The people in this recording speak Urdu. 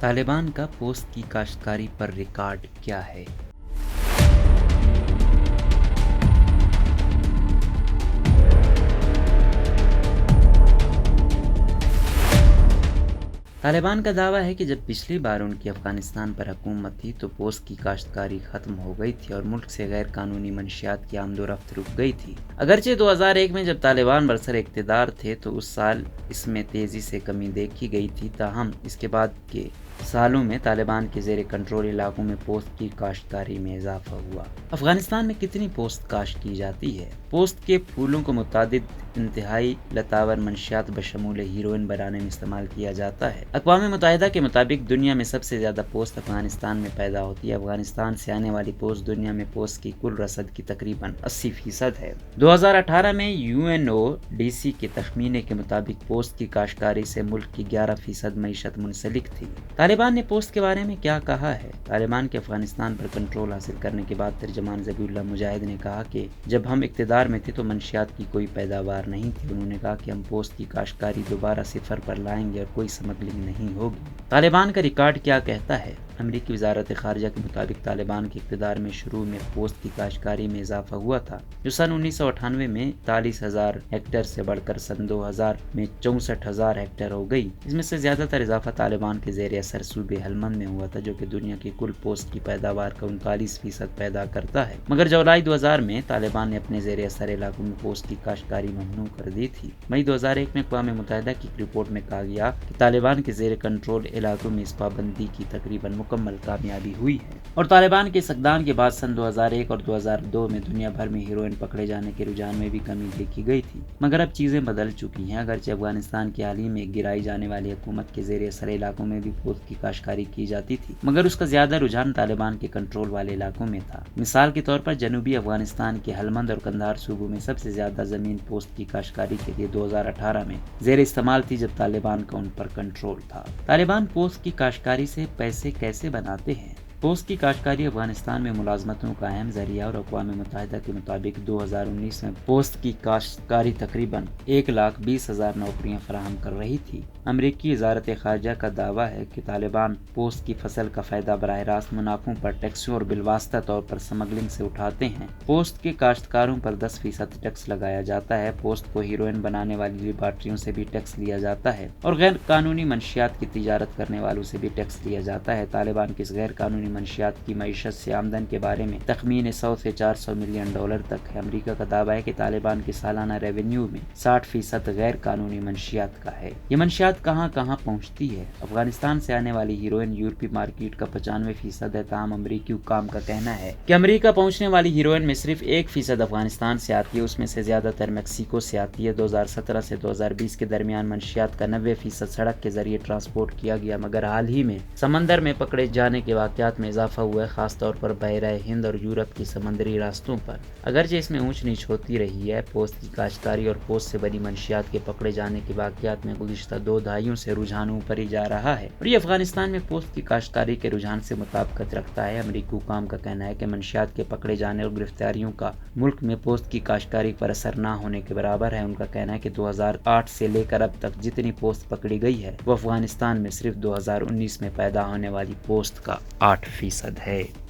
طالبان کا پوست کی کاشتکاری پر ریکارڈ کیا ہے؟ طالبان کا دعویٰ ہے کہ جب پچھلی بار ان کی افغانستان پر حکومت تھی تو پوست کی کاشتکاری ختم ہو گئی تھی اور ملک سے غیر قانونی منشیات کی آمد و رفت رک گئی تھی۔ اگرچہ 2001 میں جب طالبان برسر اقتدار تھے تو اس سال اس میں تیزی سے کمی دیکھی گئی تھی، تاہم اس کے بعد کے سالوں میں طالبان کے زیر کنٹرول علاقوں میں پوست کی کاشتکاری میں اضافہ ہوا۔ افغانستان میں کتنی پوست کاشت کی جاتی ہے؟ پوست کے پھولوں کو متعدد انتہائی لتاور منشیات بشمول ہیروئن بنانے میں استعمال کیا جاتا ہے۔ اقوام متحدہ کے مطابق دنیا میں سب سے زیادہ پوست افغانستان میں پیدا ہوتی ہے۔ افغانستان سے آنے والی پوست دنیا میں پوست کی کل رصد کی تقریباً 80% ہے۔ 2018 میں UNODC کے تخمینے کے مطابق پوست کی کاشتکاری سے ملک کی 11% معیشت منسلک تھی۔ طالبان نے پوست کے بارے میں کیا کہا ہے؟ طالبان کے افغانستان پر کنٹرول حاصل کرنے کے بعد ترجمان ذبیح اللہ مجاہد نے کہا کہ جب ہم اقتدار میں تھے تو منشیات کی کوئی پیداوار نہیں تھی۔ انہوں نے کہا کہ ہم پوست کی کاشتکاری دوبارہ صفر پر لائیں گے اور کوئی اسمگلنگ نہیں ہوگی۔ طالبان کا ریکارڈ کیا کہتا ہے؟ امریکی وزارت خارجہ کے مطابق طالبان کے اقتدار میں شروع میں پوست کی کاشتکاری میں اضافہ ہوا تھا، جو سن 1998 میں 43,000 ہیکٹر سے بڑھ کر سن 2000 میں 64,000 ہیکٹر ہو گئی۔ اس میں سے زیادہ تر اضافہ طالبان کے زیر اثر صوبے ہلمند میں ہوا تھا، جو کہ دنیا کی کل پوست کی پیداوار کا 39% پیدا کرتا ہے، مگر جولائی 2000 میں طالبان نے اپنے زیر اثر علاقوں میں پوست کی کاشتکاری ممنوع کر دی تھی۔ مئی 2001 میں اقوام متحدہ کی ایک رپورٹ میں کہا گیا کہ طالبان کے زیر کنٹرول علاقوں میں اس پابندی کی تقریباً مکمل کامیابی ہوئی ہے، اور طالبان کے اس اقدام کے بعد سن 2001 اور 2002 میں دنیا بھر میں ہیروئن پکڑے جانے کے رجحان میں بھی کمی دیکھی گئی تھی، مگر اب چیزیں بدل چکی ہیں۔ اگرچہ افغانستان کی حال ہی میں گرائی جانے والی حکومت کے زیر اثر علاقوں میں بھی پوست کی کاشتکاری کی جاتی تھی، مگر اس کا زیادہ رجحان طالبان کے کنٹرول والے علاقوں میں تھا۔ مثال کے طور پر جنوبی افغانستان کے ہلمند اور قندھار صوبوں میں سب سے زیادہ زمین پوست کی کاشتکاری کے لیے 2018 میں زیر استعمال تھی، جب طالبان کا ان پر کنٹرول تھا۔ طالبان پوست کی کاشتکاری سے پیسے کیسے بناتے ہیں؟ پوست کی کاشتکاری افغانستان میں ملازمتوں کا اہم ذریعہ، اور اقوام متحدہ کے مطابق 2019 میں پوست کی کاشتکاری تقریباً 1,20,000 نوکریاں فراہم کر رہی تھی۔ امریکی وزارت خارجہ کا دعویٰ ہے کہ طالبان پوست کی فصل کا فائدہ براہ راست منافعوں پر ٹیکسوں اور بالواسطہ طور پر اسمگلنگ سے اٹھاتے ہیں۔ پوست کے کاشتکاروں پر 10% ٹیکس لگایا جاتا ہے۔ پوست کو ہیروئن بنانے والی لیبارٹریوں سے بھی ٹیکس لیا جاتا ہے، اور غیر قانونی منشیات کی تجارت کرنے والوں سے بھی ٹیکس لیا جاتا ہے۔ طالبان کی اس غیر قانونی منشیات کی معیشت سے آمدن کے بارے میں تخمین 100 سے 400 ملین ڈالر تک ہے۔ امریکہ کا دعویٰ ہے کہ طالبان کے سالانہ ریونیو میں 60% غیر قانونی منشیات کا ہے۔ یہ منشیات کہاں کہاں پہنچتی ہے؟ افغانستان سے آنے والی ہیروئن یورپی مارکیٹ کا 95% ہے، تاہم امریکی حکام کا کہنا ہے کہ امریکہ پہنچنے والی ہیروئن میں صرف 1% افغانستان سے آتی ہے، اس میں سے زیادہ تر میکسیکو سے آتی ہے۔ 2017 سے 2020 کے درمیان منشیات کا 90% سڑک کے ذریعے ٹرانسپورٹ کیا گیا، مگر حال ہی میں سمندر میں پکڑے جانے کے واقعات میں اضافہ ہوا ہے، خاص طور پر بحیرہ ہند اور یورپ کی سمندری راستوں پر۔ اگرچہ اس میں اونچ نیچ ہوتی رہی ہے، پوست کی کاشتکاری اور پوست سے بنی منشیات کے پکڑے جانے کے واقعات میں گزشتہ 2 دہائیوں سے رجحان اوپر ہی جا رہا ہے، اور یہ افغانستان میں پوست کی کاشتکاری کے رجحان سے مطابقت رکھتا ہے۔ امریکی حکام کا کہنا ہے کہ منشیات کے پکڑے جانے اور گرفتاریوں کا ملک میں پوست کی کاشتکاری پر اثر نہ ہونے کے برابر ہے۔ ان کا کہنا ہے کہ 2008 سے لے کر اب تک جتنی پوست پکڑی گئی ہے وہ افغانستان میں صرف 2019 میں پیدا ہونے والی پوست کا 8% ہے۔